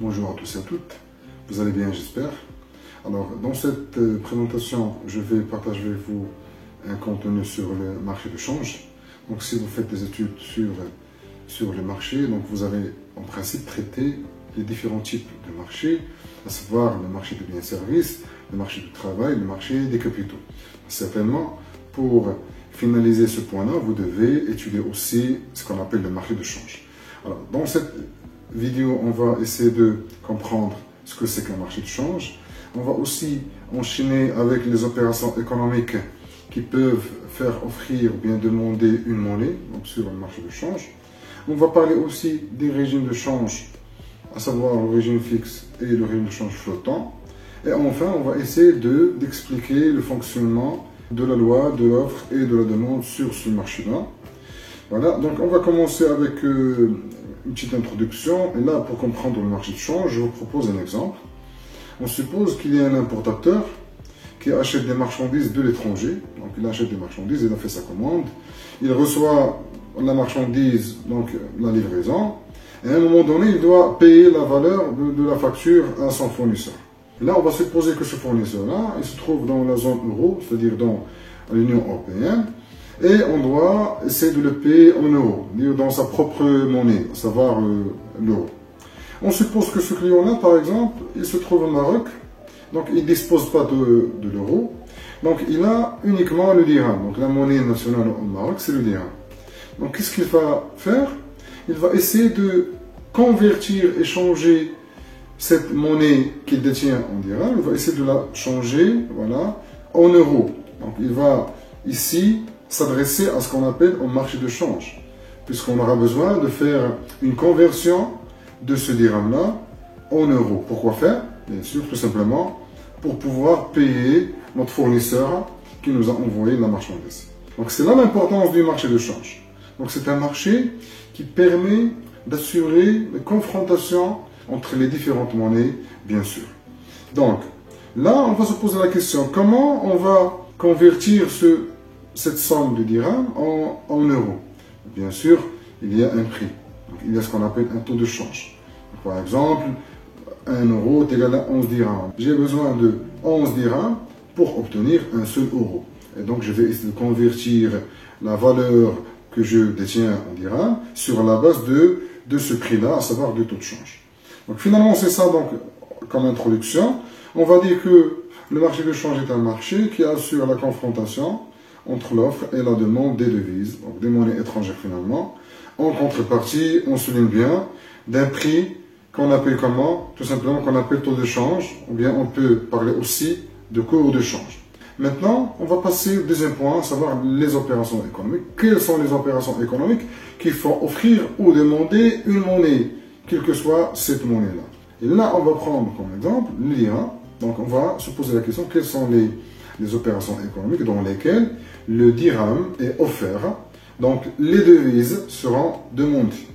Bonjour à tous et à toutes, vous allez bien j'espère. Alors dans cette présentation, je vais partager avec vous un contenu sur le marché de change. Donc si vous faites des études sur le marché, donc vous avez en principe traité les différents types de marchés, à savoir le marché de biens et services, le marché du travail, le marché des capitaux. Certainement, pour finaliser ce point-là, vous devez étudier aussi ce qu'on appelle le marché de change. Alors, dans cette vidéo, on va essayer de comprendre ce que c'est qu'un marché de change. On va aussi enchaîner avec les opérations économiques qui peuvent faire offrir ou bien demander une monnaie, donc sur le marché de change. On va parler aussi des régimes de change, à savoir le régime fixe et le régime de change flottant. Et enfin, on va essayer d'expliquer le fonctionnement de la loi, de l'offre et de la demande sur ce marché-là. Voilà, donc on va commencer avec une petite introduction. Et là, pour comprendre le marché de change, je vous propose un exemple. On suppose qu'il y a un importateur qui achète des marchandises de l'étranger. Donc il achète des marchandises, il a fait sa commande. Il reçoit la marchandise, donc la livraison. Et à un moment donné, il doit payer la valeur de la facture à son fournisseur. Et là, on va supposer que ce fournisseur-là, il se trouve dans la zone euro, c'est-à-dire dans l'Union européenne. Et on doit essayer de le payer en euros, dans sa propre monnaie, à savoir l'euro. On suppose que ce client-là, par exemple, il se trouve au Maroc, donc il ne dispose pas de l'euro, donc il a uniquement le dirham. Donc la monnaie nationale au Maroc, c'est le dirham. Donc qu'est-ce qu'il va faire? Il va essayer de convertir et changer cette monnaie qu'il détient en dirham, il va essayer de la changer, voilà, en euros. Donc il va ici s'adresser à ce qu'on appelle un marché de change, puisqu'on aura besoin de faire une conversion de ce dirham-là en euros. Pourquoi faire? Bien sûr, tout simplement, pour pouvoir payer notre fournisseur qui nous a envoyé la marchandise. Donc c'est là l'importance du marché de change. Donc c'est un marché qui permet d'assurer les confrontations entre les différentes monnaies, bien sûr. Donc là, on va se poser la question, comment on va convertir cette somme de dirham en euros? Bien sûr, il y a un prix. Donc, il y a ce qu'on appelle un taux de change. Donc, par exemple, 1 euro est égal à 11 dirhams. J'ai besoin de 11 dirhams pour obtenir un seul euro. Et donc, je vais essayer de convertir la valeur que je détiens en dirhams sur la base de ce prix-là, à savoir du taux de change. Donc, finalement, c'est ça donc, comme introduction. On va dire que le marché de change est un marché qui assure la confrontation entre l'offre et la demande des devises, donc des monnaies étrangères finalement. En contrepartie, on souligne bien d'un prix qu'on appelle comment? Tout simplement qu'on appelle taux de change, ou bien on peut parler aussi de cours de change. Maintenant, on va passer au deuxième point, à savoir les opérations économiques. Quelles sont les opérations économiques qui font offrir ou demander une monnaie, quelle que soit cette monnaie-là? Et là, on va prendre comme exemple le dirham. Donc, on va se poser la question, quelles sont les opérations économiques dans lesquelles le dirham est offert. Donc, les devises seront demandées.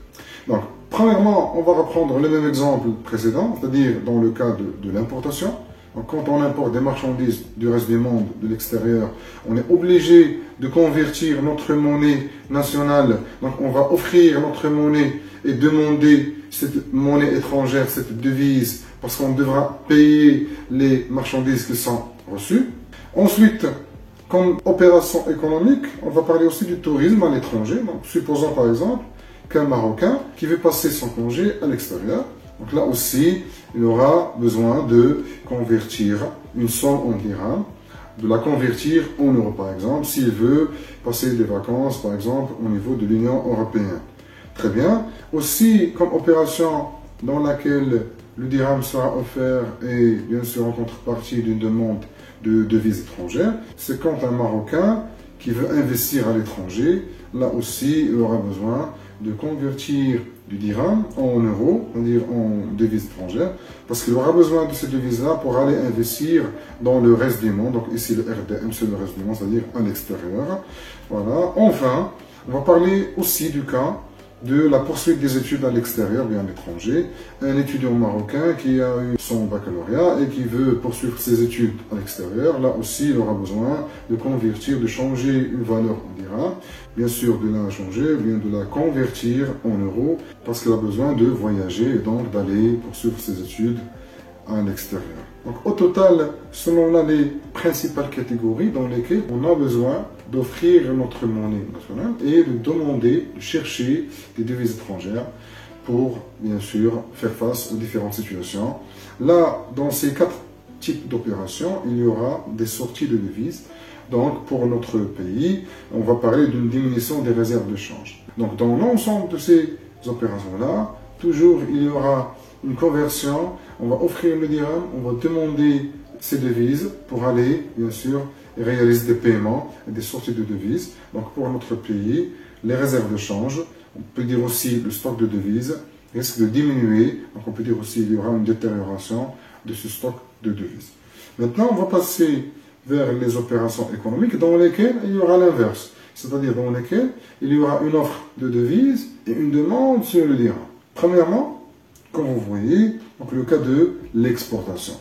Donc, premièrement, on va reprendre le même exemple précédent, c'est-à-dire dans le cas de l'importation. Donc, quand on importe des marchandises du reste du monde, de l'extérieur, on est obligé de convertir notre monnaie nationale. Donc, on va offrir notre monnaie et demander cette monnaie étrangère, cette devise, parce qu'on devra payer les marchandises qui sont reçues. Ensuite, comme opération économique, on va parler aussi du tourisme à l'étranger. Donc, supposons par exemple qu'un Marocain qui veut passer son congé à l'extérieur, donc là aussi, il aura besoin de convertir une somme en dirham, de la convertir en euros par exemple, s'il veut passer des vacances par exemple au niveau de l'Union européenne. Très bien. Aussi, comme opération dans laquelle le dirham sera offert et bien sûr en contrepartie d'une demande de devises étrangères, c'est quand un Marocain qui veut investir à l'étranger, là aussi il aura besoin de convertir du dirham en euros, c'est-à-dire en devises étrangères, parce qu'il aura besoin de ces devises-là pour aller investir dans le reste du monde. Donc ici le RDM c'est le reste du monde, c'est-à-dire à l'extérieur. Voilà. Enfin, on va parler aussi du cas de la poursuite des études à l'extérieur, bien à l'étranger. Un étudiant marocain qui a eu son baccalauréat et qui veut poursuivre ses études à l'extérieur, là aussi il aura besoin de convertir, de changer une valeur en dirham, bien sûr de la changer, bien de la convertir en euros, parce qu'il a besoin de voyager et donc d'aller poursuivre ses études à l'extérieur. Donc au total, selon là les principales catégories dans lesquelles on a besoin d'offrir notre monnaie nationale et de demander, de chercher des devises étrangères pour bien sûr faire face aux différentes situations. Là, dans ces 4 types d'opérations, il y aura des sorties de devises. Donc pour notre pays, on va parler d'une diminution des réserves de change. Donc dans l'ensemble de ces opérations-là, toujours il y aura une conversion, on va offrir le dirham, on va demander ces devises pour aller, bien sûr, réaliser des paiements et des sorties de devises. Donc pour notre pays, les réserves de change, on peut dire aussi le stock de devises, risque de diminuer. Donc on peut dire aussi qu'il y aura une détérioration de ce stock de devises. Maintenant, on va passer vers les opérations économiques dans lesquelles il y aura l'inverse. C'est-à-dire dans lesquelles il y aura une offre de devises et une demande sur le dirham. Premièrement, comme vous voyez, donc le cas de l'exportation.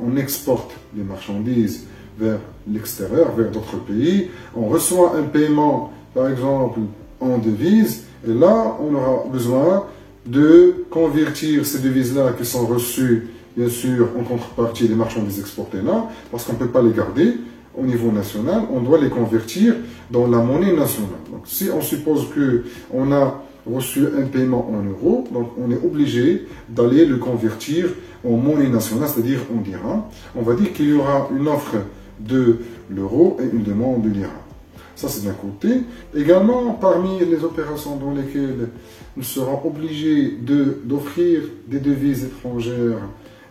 On exporte des marchandises vers l'extérieur, vers d'autres pays. On reçoit un paiement, par exemple, en devises. Et là, on aura besoin de convertir ces devises-là qui sont reçues, bien sûr, en contrepartie des marchandises exportées là, parce qu'on ne peut pas les garder au niveau national. On doit les convertir dans la monnaie nationale. Donc, si on suppose qu'on a reçu un paiement en euros, donc on est obligé d'aller le convertir en monnaie nationale, c'est-à-dire en dirham. On va dire qu'il y aura une offre de l'euro et une demande de dirham. Ça, c'est d'un côté. Également, parmi les opérations dans lesquelles nous serons obligés d'offrir des devises étrangères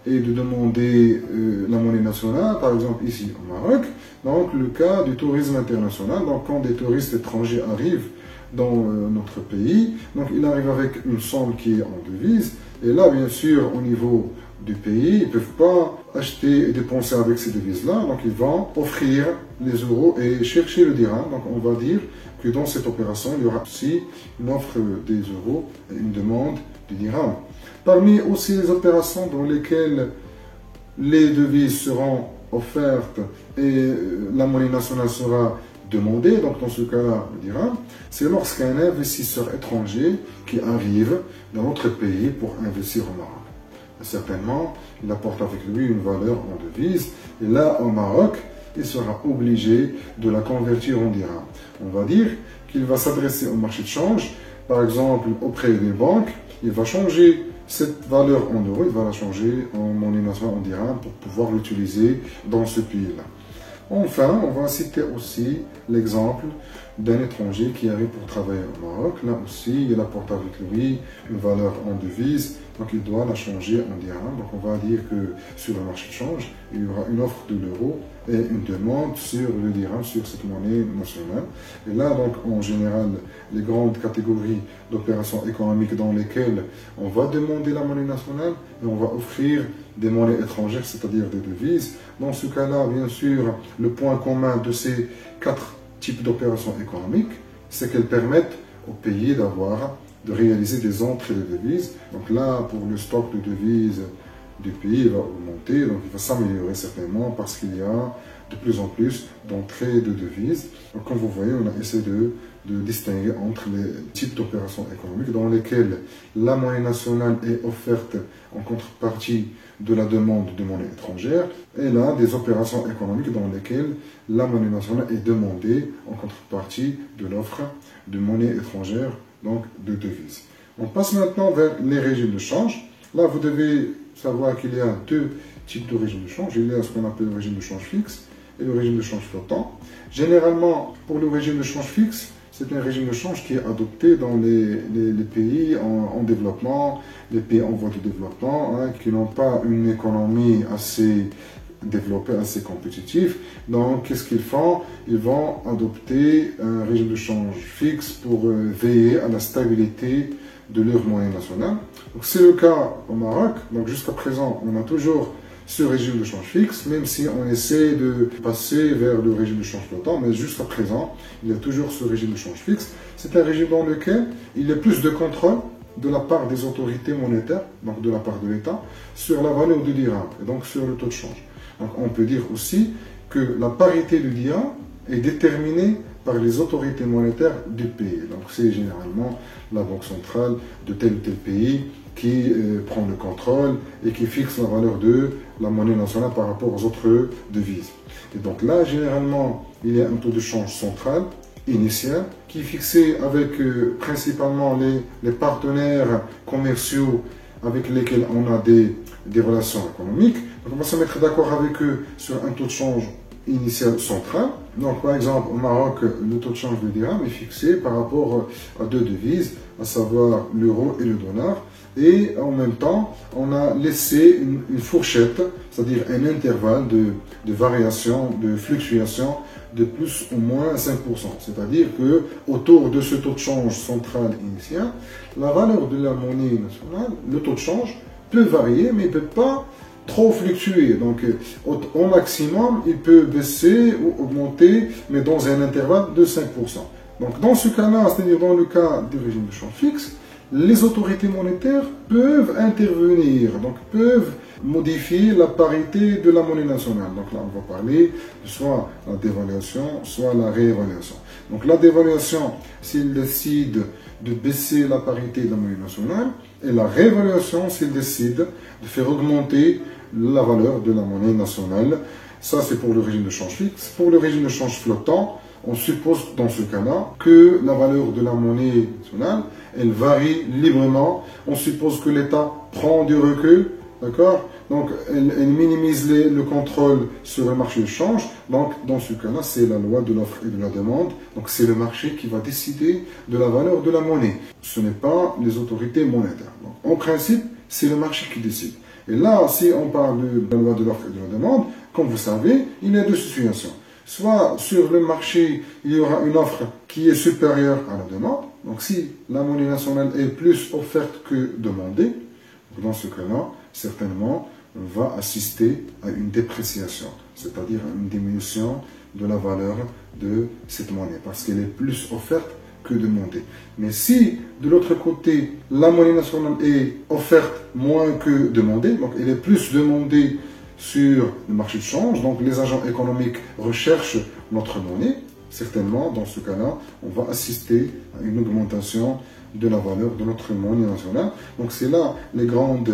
et de demander la monnaie nationale, par exemple ici au Maroc, donc le cas du tourisme international, donc quand des touristes étrangers arrivent dans notre pays, donc il arrive avec une somme qui est en devise, et là bien sûr au niveau du pays, ils ne peuvent pas acheter et dépenser avec ces devises-là, donc ils vont offrir les euros et chercher le dirham. Donc on va dire que dans cette opération, il y aura aussi une offre des euros et une demande du dirham. Parmi aussi les opérations dans lesquelles les devises seront offertes et la monnaie nationale sera demandée, donc dans ce cas-là, le dirham, c'est lorsqu'un investisseur étranger qui arrive dans notre pays pour investir au Maroc. Certainement, il apporte avec lui une valeur en devise, et là, au Maroc, il sera obligé de la convertir en dirham. On va dire qu'il va s'adresser au marché de change, par exemple auprès des banques, il va changer cette valeur en euros, il va la changer en monnaie nationale, en dirham, pour pouvoir l'utiliser dans ce pays-là. Enfin, on va citer aussi l'exemple d'un étranger qui arrive pour travailler au Maroc. Là aussi, il apporte avec lui une valeur en devise, donc il doit la changer en dirham. Donc on va dire que sur le marché de change, il y aura une offre de l'euro et une demande sur le dirham, sur cette monnaie nationale. Et là, donc en général, les grandes catégories d'opérations économiques dans lesquelles on va demander la monnaie nationale et on va offrir des monnaies étrangères, c'est-à-dire des devises. Dans ce cas-là, bien sûr, le point commun de ces 4 types d'opérations économiques, c'est qu'elles permettent au pays de réaliser des entrées de devises. Donc là, pour le stock de devises du pays, il va augmenter, donc il va s'améliorer certainement parce qu'il y a de plus en plus d'entrées de devises. Donc comme vous voyez, on a essayé de distinguer entre les types d'opérations économiques dans lesquelles la monnaie nationale est offerte en contrepartie de la demande de monnaie étrangère, et là, des opérations économiques dans lesquelles la monnaie nationale est demandée en contrepartie de l'offre de monnaie étrangère, donc de devises. On passe maintenant vers les régimes de change. Là, vous devez savoir qu'il y a 2 types de régimes de change. Il y a ce qu'on appelle le régime de change fixe et le régime de change flottant. Généralement, pour le régime de change fixe, c'est un régime de change qui est adopté dans les pays en développement, les pays en voie de développement, hein, qui n'ont pas une économie assez développée, assez compétitive. Donc, qu'est-ce qu'ils font? Ils vont adopter un régime de change fixe pour veiller à la stabilité de leur monnaie nationale. Donc, c'est le cas au Maroc. Donc, jusqu'à présent, on a toujours ce régime de change fixe, même si on essaie de passer vers le régime de change flottant, mais jusqu'à présent, il y a toujours ce régime de change fixe. C'est un régime dans lequel il y a plus de contrôle de la part des autorités monétaires, donc de la part de l'État, sur la valeur du dirham, et donc sur le taux de change. Donc on peut dire aussi que la parité du dirham est déterminée par les autorités monétaires du pays. Donc c'est généralement la banque centrale de tel ou tel pays qui prend le contrôle et qui fixe la valeur de la monnaie nationale par rapport aux autres devises. Et donc là, généralement, il y a un taux de change central, initial, qui est fixé avec principalement les partenaires commerciaux avec lesquels on a des relations économiques. Donc on va se mettre d'accord avec eux sur un taux de change initial central. Donc par exemple au Maroc, le taux de change du dirham est fixé par rapport à deux devises, à savoir l'euro et le dollar. Et en même temps, on a laissé une fourchette, c'est-à-dire un intervalle de variation, de fluctuation de plus ou moins 5%. C'est-à-dire que autour de ce taux de change central initial, la valeur de la monnaie nationale, le taux de change, peut varier, mais il ne peut pas trop fluctuer. Donc au maximum, il peut baisser ou augmenter, mais dans un intervalle de 5%. Donc dans ce cas-là, c'est-à-dire dans le cas du régime de change fixe, les autorités monétaires peuvent intervenir, donc peuvent modifier la parité de la monnaie nationale. Donc là, on va parler de soit la dévaluation, soit la réévaluation. Donc la dévaluation, s'il décide de baisser la parité de la monnaie nationale, et la réévaluation, s'il décide de faire augmenter la valeur de la monnaie nationale. Ça, c'est pour le régime de change fixe. Pour le régime de change flottant, on suppose dans ce cas-là que la valeur de la monnaie nationale, elle varie librement. On suppose que l'État prend du recul, d'accord? Donc, elle minimise le contrôle sur le marché de change. Donc, dans ce cas-là, c'est la loi de l'offre et de la demande. Donc, c'est le marché qui va décider de la valeur de la monnaie. Ce n'est pas les autorités monétaires. Donc, en principe, c'est le marché qui décide. Et là, si on parle de la loi de l'offre et de la demande, comme vous savez, il y a deux situations. Soit sur le marché, il y aura une offre qui est supérieure à la demande. Donc si la monnaie nationale est plus offerte que demandée, dans ce cas-là, certainement, on va assister à une dépréciation, c'est-à-dire à une diminution de la valeur de cette monnaie, parce qu'elle est plus offerte que demandée. Mais si, de l'autre côté, la monnaie nationale est offerte moins que demandée, donc elle est plus demandée sur le marché de change, donc les agents économiques recherchent notre monnaie, certainement, dans ce cas-là, on va assister à une augmentation de la valeur de notre monnaie nationale. Donc c'est là les grandes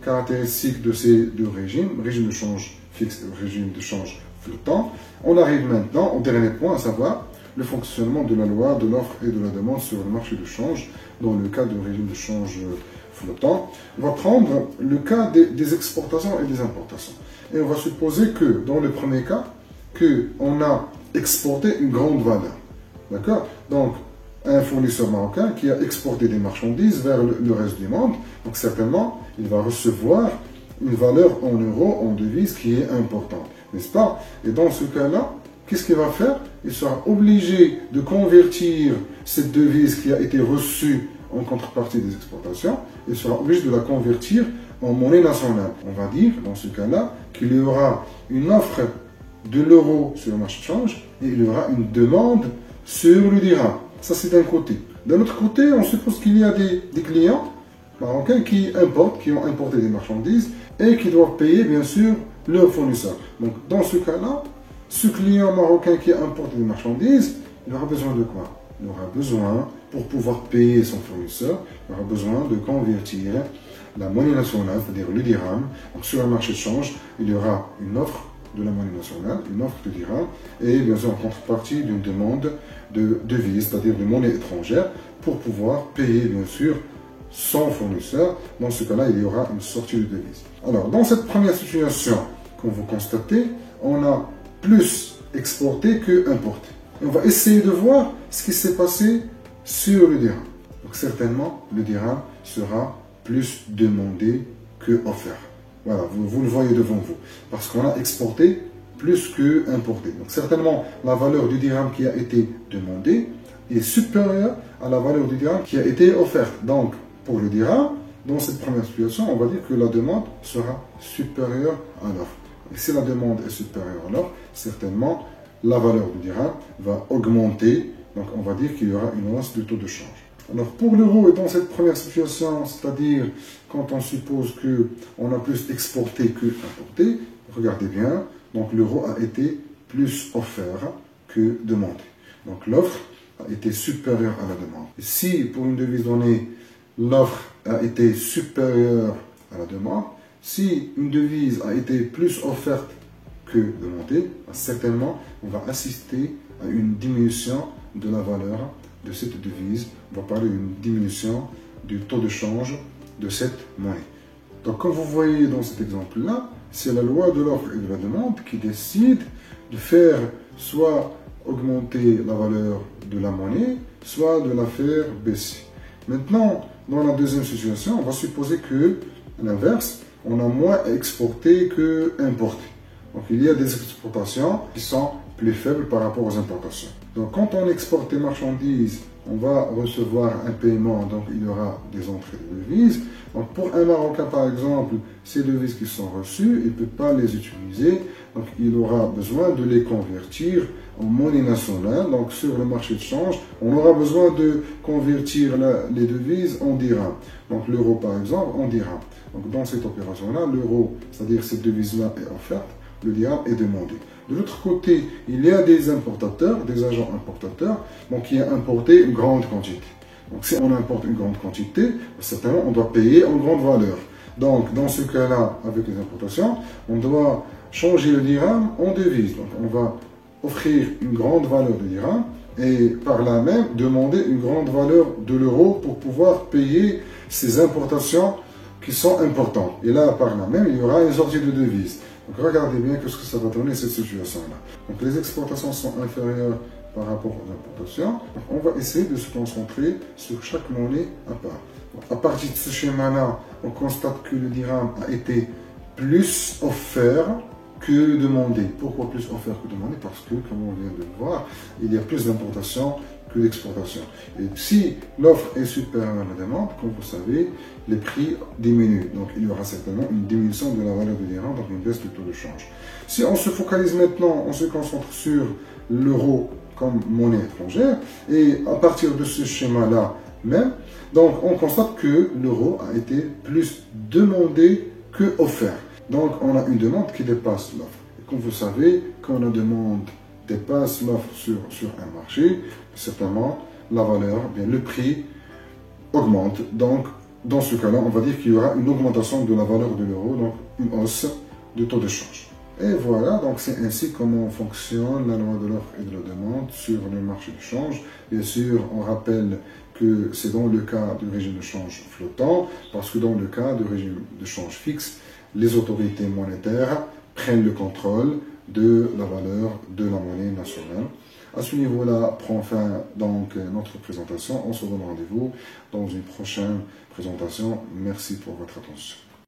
caractéristiques de ces deux régimes, régime de change fixe et régime de change flottant. On arrive maintenant au dernier point, à savoir le fonctionnement de la loi de l'offre et de la demande sur le marché de change dans le cas du régime de change flottant. On va prendre le cas des exportations et des importations. Et on va supposer que, dans le premier cas, qu'on a exporté une grande valeur. D'accord? Donc, un fournisseur marocain qui a exporté des marchandises vers le reste du monde, donc certainement, il va recevoir une valeur en euros, en devise qui est importante. N'est-ce pas? Et dans ce cas-là, qu'est-ce qu'il va faire? Il sera obligé de convertir cette devise qui a été reçue en contrepartie des exportations, il sera obligé de la convertir en monnaie nationale. On va dire, dans ce cas-là, qu'il y aura une offre de l'euro sur le marché de change et il y aura une demande sur le dirham. Ça, c'est d'un côté. D'un autre côté, on suppose qu'il y a des clients marocains qui importent, qui ont importé des marchandises et qui doivent payer, bien sûr, leurs fournisseurs. Donc, dans ce cas-là, ce client marocain qui a importé des marchandises, il aura besoin de quoi? Il aura besoin, pour pouvoir payer son fournisseur, il aura besoin de convertir la monnaie nationale, c'est-à-dire le dirham. Donc sur un marché de change, il y aura une offre de la monnaie nationale, une offre de dirham, et bien sûr en contrepartie d'une demande de devise, c'est-à-dire de monnaie étrangère, pour pouvoir payer bien sûr son fournisseur. Dans ce cas-là, il y aura une sortie de devise. Alors dans cette première situation, comme vous constatez, on a plus exporté que importé. Et on va essayer de voir ce qui s'est passé sur le dirham. Donc certainement, le dirham sera plus demandé que offert. Voilà, vous le voyez devant vous. Parce qu'on a exporté plus que importé. Donc certainement, la valeur du dirham qui a été demandée est supérieure à la valeur du dirham qui a été offerte. Donc, pour le dirham, dans cette première situation, on va dire que la demande sera supérieure à l'offre. Et si la demande est supérieure à l'offre, certainement, la valeur du dirham va augmenter. Donc, on va dire qu'il y aura une hausse du taux de change. Alors, pour l'euro, et dans cette première situation, c'est-à-dire quand on suppose qu'on a plus exporté que importé, regardez bien, donc l'euro a été plus offert que demandé. Donc, l'offre a été supérieure à la demande. Et si, pour une devise donnée, l'offre a été supérieure à la demande, si une devise a été plus offerte que demandée, certainement, on va assister à une diminution de la valeur de cette devise. On va parler d'une diminution du taux de change de cette monnaie. Donc, comme vous voyez dans cet exemple-là, c'est la loi de l'offre et de la demande qui décide de faire soit augmenter la valeur de la monnaie, soit de la faire baisser. Maintenant, dans la deuxième situation, on va supposer que, à l'inverse, on a moins exporté que importé. Donc, il y a des exportations qui sont plus faibles par rapport aux importations. Donc, quand on exporte des marchandises, on va recevoir un paiement, donc il y aura des entrées de devises. Donc, pour un Marocain, par exemple, ces devises qui sont reçues, il ne peut pas les utiliser. Donc, il aura besoin de les convertir en monnaie nationale. Donc, sur le marché de change, on aura besoin de convertir les devises en dirhams. Donc, l'euro, par exemple, en dirhams. Donc, dans cette opération-là, l'euro, c'est-à-dire cette devise-là est offerte, le dirham est demandé. De l'autre côté, il y a des importateurs, des agents importateurs, donc qui ont importé une grande quantité. Donc, si on importe une grande quantité, certainement, on doit payer en grande valeur. Donc, dans ce cas-là, avec les importations, on doit changer le dirham en devise. Donc, on va offrir une grande valeur de dirham et par là même demander une grande valeur de l'euro pour pouvoir payer ces importations qui sont importantes. Et là, par là même, il y aura une sortie de devise. Donc, regardez bien ce que ça va donner cette situation-là. Donc, les exportations sont inférieures par rapport aux importations. Donc, on va essayer de se concentrer sur chaque monnaie à part. Donc, à partir de ce schéma-là, on constate que le dirham a été plus offert que demandé. Pourquoi plus offert que demandé? Parce que, comme on vient de le voir, il y a plus d'importations que d'exportation. Et si l'offre est supérieure à la demande, comme vous savez, les prix diminuent. Donc, il y aura certainement une diminution de la valeur du dirham, donc une baisse du taux de change. Si on se focalise maintenant, on se concentre sur l'euro comme monnaie étrangère, et à partir de ce schéma-là même, donc on constate que l'euro a été plus demandé que offert. Donc, on a une demande qui dépasse l'offre. Et comme vous savez, quand la demande dépasse l'offre sur un marché, certainement, la valeur, bien le prix augmente. Donc, dans ce cas-là, on va dire qu'il y aura une augmentation de la valeur de l'euro, donc une hausse du taux de change. Et voilà, donc c'est ainsi comment fonctionne la loi de l'offre et de la demande sur le marché du change. Bien sûr, on rappelle que c'est dans le cas du régime de change flottant, parce que dans le cas du régime de change fixe, les autorités monétaires prennent le contrôle de la valeur de la monnaie nationale. À ce niveau-là, prend fin donc notre présentation. On se donne rendez-vous dans une prochaine présentation. Merci pour votre attention.